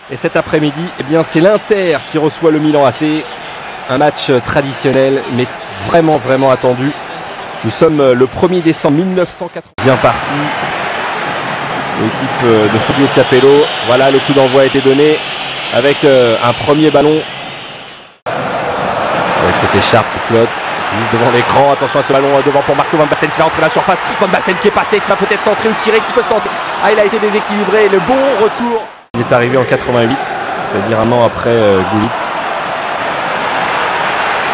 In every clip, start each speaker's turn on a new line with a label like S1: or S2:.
S1: Et cet après-midi, eh bien, c'est l'Inter qui reçoit le Milan AC. Un match traditionnel, mais vraiment attendu. Nous sommes le 1er décembre 1980. Bien parti. L'équipe de Fabio Capello. Voilà, le coup d'envoi a été donné avec un premier ballon. Avec cette écharpe qui flotte. Juste devant l'écran, attention à ce ballon devant pour Marco Van Basten qui va entrer dans la surface. Van Basten qui est passé, qui va peut-être centrer ou tirer, qui peut centrer. Ah, il a été déséquilibré, le bon retour. Il est arrivé en 88, c'est-à-dire un an après Gullit.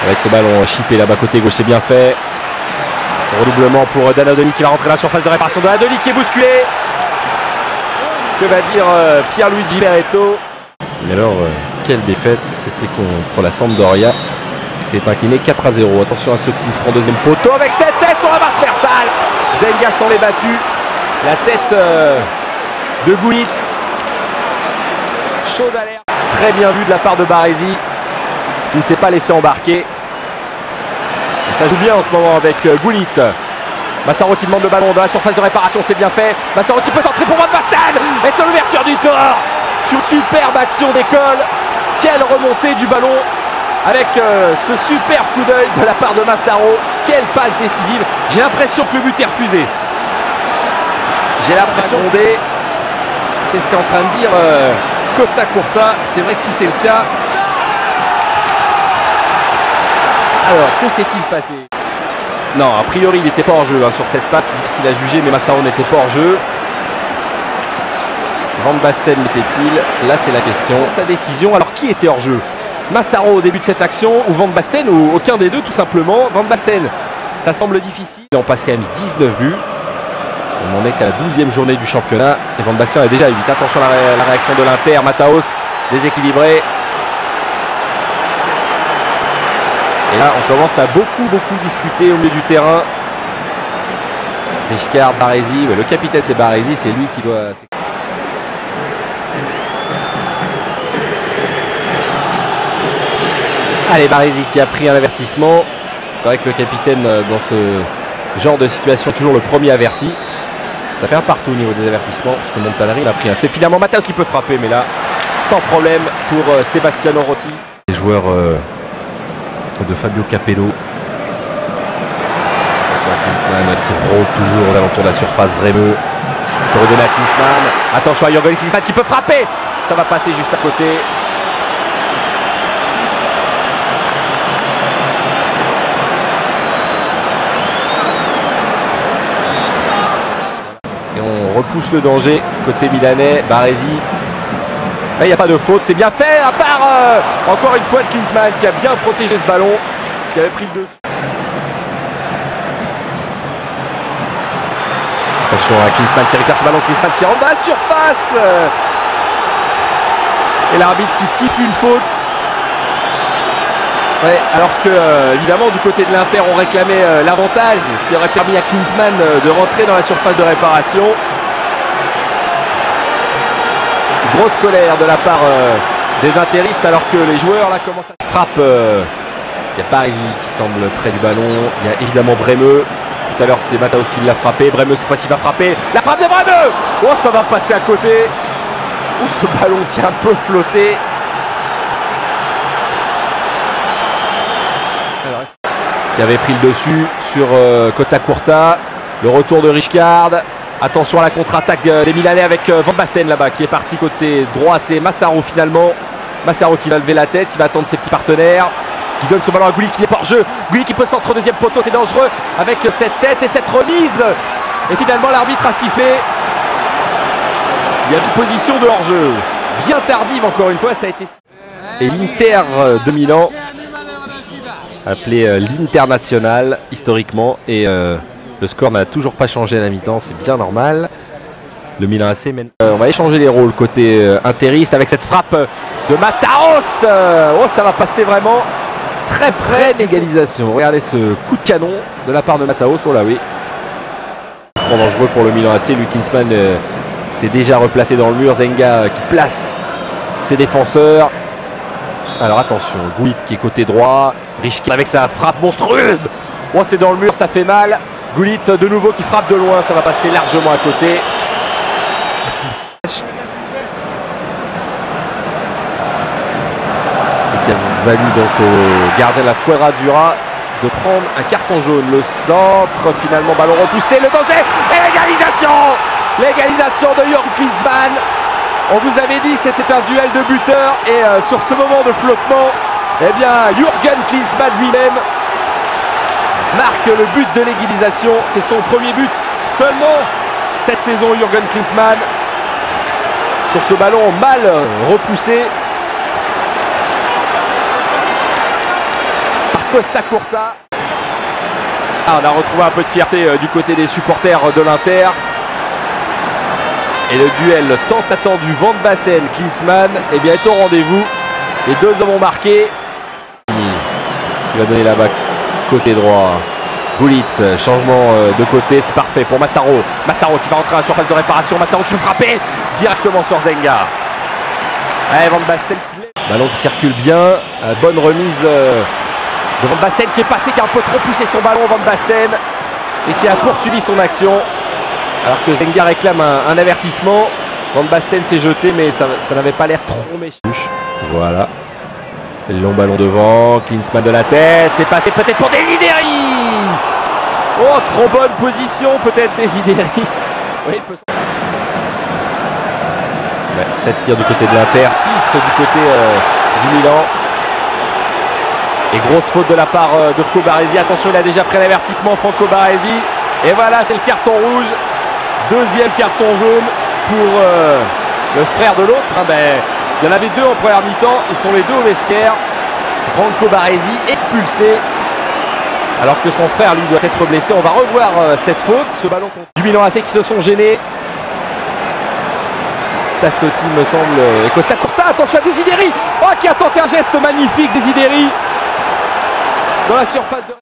S1: Avec ce ballon chippé là-bas côté gauche, c'est bien fait. Redoublement pour Donadoni qui va rentrer dans la surface de réparation. Donadoni qui est bousculé. Que va dire Pierluigi Beretto? Mais alors, quelle défaite, c'était contre la Sampdoria. C'est incliné 4-0. Attention à ce coup franc deuxième poteau avec cette tête sur la barre transversale. Zenga s'en est battu. La tête de Gullit. Chaud d'alerte. Très bien vu de la part de Baresi. Il ne s'est pas laissé embarquer. Et ça joue bien en ce moment avec Gullit. Massaro qui demande le ballon dans la surface de réparation, c'est bien fait. Massaro qui peut centrer pour Van Basten. Et c'est l'ouverture du score. Sur superbe action d'école. Quelle remontée du ballon. Avec ce super coup d'œil de la part de Massaro. Quelle passe décisive. J'ai l'impression que le but est refusé. J'ai l'impression que c'est ce qu'est en train de dire Costa Curta. C'est vrai que si c'est le cas. Alors, que s'est-il passé? Non, a priori il n'était pas hors jeu sur cette passe. Difficile à juger, mais Massaro n'était pas hors jeu. Van Basten l'était-il? Là c'est la question. Sa décision. Alors qui était hors jeu? Massaro au début de cette action ou Van Basten ou aucun des deux tout simplement? Van Basten, ça semble difficile. Ils ont passé à 19 buts. On n'en est qu'à la 12e journée du championnat. Et Van Basten a déjà 8. Attention à la réaction de l'Inter. Mataos déséquilibré. Et là on commence à beaucoup discuter au milieu du terrain. Richcard, Baresi. Le capitaine c'est Baresi, c'est lui qui doit... Allez, Baresi qui a pris un avertissement. C'est vrai que le capitaine dans ce genre de situation est toujours le premier averti. Ça fait un partout au niveau des avertissements parce que Montanari a pris un. C'est finalement Mataos qui peut frapper, mais là sans problème pour Sebastiano Rossi. Les joueurs de Fabio Capello. Klinsmann qui rôde toujours aux alentours de la surface. Bremeux qui peut redonner à Klinsmann. Attention à Jürgen Klinsmann qui peut frapper. Ça va passer juste à côté. Repousse le danger côté milanais. Baresi, là il n'y a pas de faute, c'est bien fait à part encore une fois Klinsmann qui a bien protégé ce ballon, qui avait pris le dessus. Attention à Klinsmann qui récupère ce ballon, Klinsmann qui rentre dans la surface et l'arbitre qui siffle une faute. Ouais, alors que évidemment du côté de l'Inter on réclamait l'avantage qui aurait permis à Klinsmann de rentrer dans la surface de réparation. Grosse colère de la part des interistes alors que les joueurs là commencent à frappe. Il y a Baresi qui semble près du ballon. Il y a évidemment Bremeux. Tout à l'heure c'est Mataos qui l'a frappé. Bremeux cette fois-ci va frapper. La frappe de Bremeux. Oh, ça va passer à côté. Oh, ce ballon qui a un peu flotté. Qui avait pris le dessus sur Costa Curta. Le retour de Richcard. Attention à la contre-attaque des Milanais avec Van Basten là-bas qui est parti côté droit. C'est Massaro finalement. Massaro qui va lever la tête, qui va attendre ses petits partenaires. Qui donne ce ballon à Gullit qui est hors jeu. Gullit qui peut centrer au deuxième poteau, c'est dangereux avec cette tête et cette remise. Et finalement l'arbitre a sifflé. Il y a une position de hors-jeu. Bien tardive encore une fois, ça a été. Et l'Inter de Milan, appelé l'International historiquement. Et le score n'a toujours pas changé à la mi-temps, c'est bien normal. Le Milan AC mène. On va échanger les rôles côté interiste avec cette frappe de Mataos. Oh, ça va passer vraiment très près d'égalisation. Regardez ce coup de canon de la part de Mataos. Oh là oui. Trop dangereux pour le Milan AC. Lui, Klinsmann s'est déjà replacé dans le mur. Zenga qui place ses défenseurs. Alors attention, Gullit qui est côté droit. Richcard avec sa frappe monstrueuse. Oh, c'est dans le mur, ça fait mal. Gullit de nouveau qui frappe de loin, ça va passer largement à côté. qui a valu donc au gardien de la Squadra Azzurra de prendre un carton jaune. Le centre, finalement, ballon repoussé, le danger et l'égalisation. L'égalisation de Jürgen Klinsmann. On vous avait dit que c'était un duel de buteurs et sur ce moment de flottement, eh bien Jürgen Klinsmann lui-même marque le but de l'égalisation. C'est son premier but seulement cette saison, Jürgen Klinsmann, sur ce ballon mal repoussé par Costa Curta. Ah, on a retrouvé un peu de fierté du côté des supporters de l'Inter. Et le duel tant attendu Van Basten-Klinsmann eh bien, est au rendez-vous. Les deux hommes ont marqué. Qui va donner là-bas côté droit. Gullit, changement de côté, c'est parfait pour Massaro. Massaro qui va rentrer à la surface de réparation. Massaro qui va frapper directement sur Zenga. Allez, Van Basten qui... Ballon qui circule bien. Bonne remise de Van Basten qui est passé, qui a un peu trop poussé son ballon, Van Basten, et qui a poursuivi son action. Alors que Zenga réclame un avertissement. Van Basten s'est jeté, mais ça n'avait pas l'air trop méchant. Voilà. Le long ballon devant, Klinsmann de la tête, c'est passé peut-être pour Desideri. Oh, trop bonne position peut-être Desideri. Oui, il peut... 7 tirs du côté de l'Inter, 6 du côté du Milan. Et grosse faute de la part de Franco Baresi. Attention, il a déjà pris l'avertissement, Franco Baresi. Et voilà, c'est le carton rouge. Deuxième carton jaune pour le frère de l'autre. Il y en avait deux en première mi-temps, ils sont les deux au vestiaire. Franco Baresi expulsé, alors que son frère lui doit être blessé. On va revoir cette faute, ce ballon contre du Milan AC qui se sont gênés. Tassotti me semble, et Costa Curta, attention à Desideri, oh, qui a tenté un geste magnifique, Desideri, dans la surface de...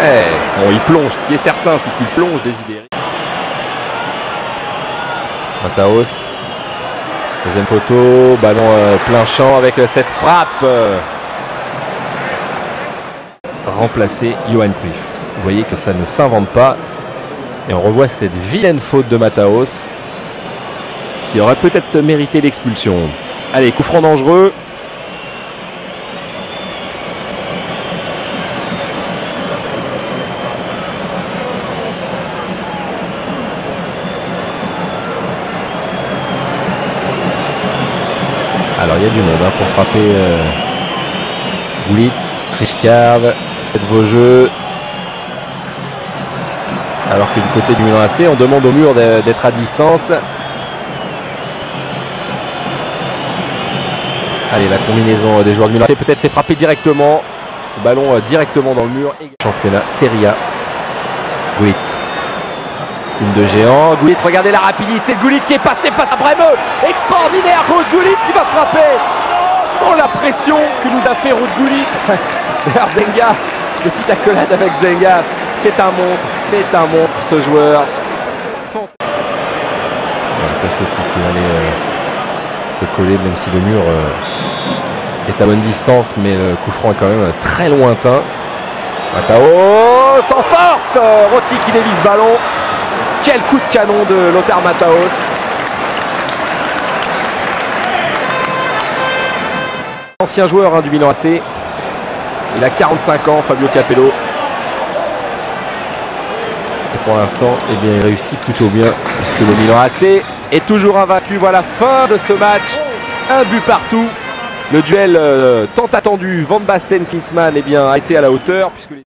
S1: Ouais, bon, il plonge, ce qui est certain, c'est qu'il plonge Desideri. Mataos, deuxième poteau, ballon plein champ avec cette frappe. Remplacer Johan Cruyff. Vous voyez que ça ne s'invente pas. Et on revoit cette vilaine faute de Mataos qui aurait peut-être mérité l'expulsion. Allez, coup franc dangereux. Alors il y a du monde pour frapper Gullit, Richcard, faites vos jeux. Alors que du côté du Milan AC, on demande au mur d'être à distance. Allez, la combinaison des joueurs du Milan AC, peut-être c'est frappé directement. Le ballon directement dans le mur. Championnat Serie A. Gullit. Une de géant, Gullit, regardez la rapidité de Gullit qui est passé face à Bremeux. Extraordinaire, Ruud Gullit qui va frapper. Oh, la pression que nous a fait Ruud Gullit. Vers Zenga, petite accolade avec Zenga. C'est un monstre ce joueur. Tassotti qui va aller se coller, même si le mur est à bonne distance, mais le coup franc est quand même très lointain. Matao sans force, Rossi qui dévie ce ballon. Quel coup de canon de Lothar Matthäus. Ancien joueur du Milan AC. Il a 45 ans, Fabio Capello. Et pour l'instant, eh bien, il réussit plutôt bien, puisque le Milan AC est toujours invaincu. Voilà, fin de ce match. Un but partout. Le duel tant attendu Van Basten-Klinsmann eh bien, a été à la hauteur, puisque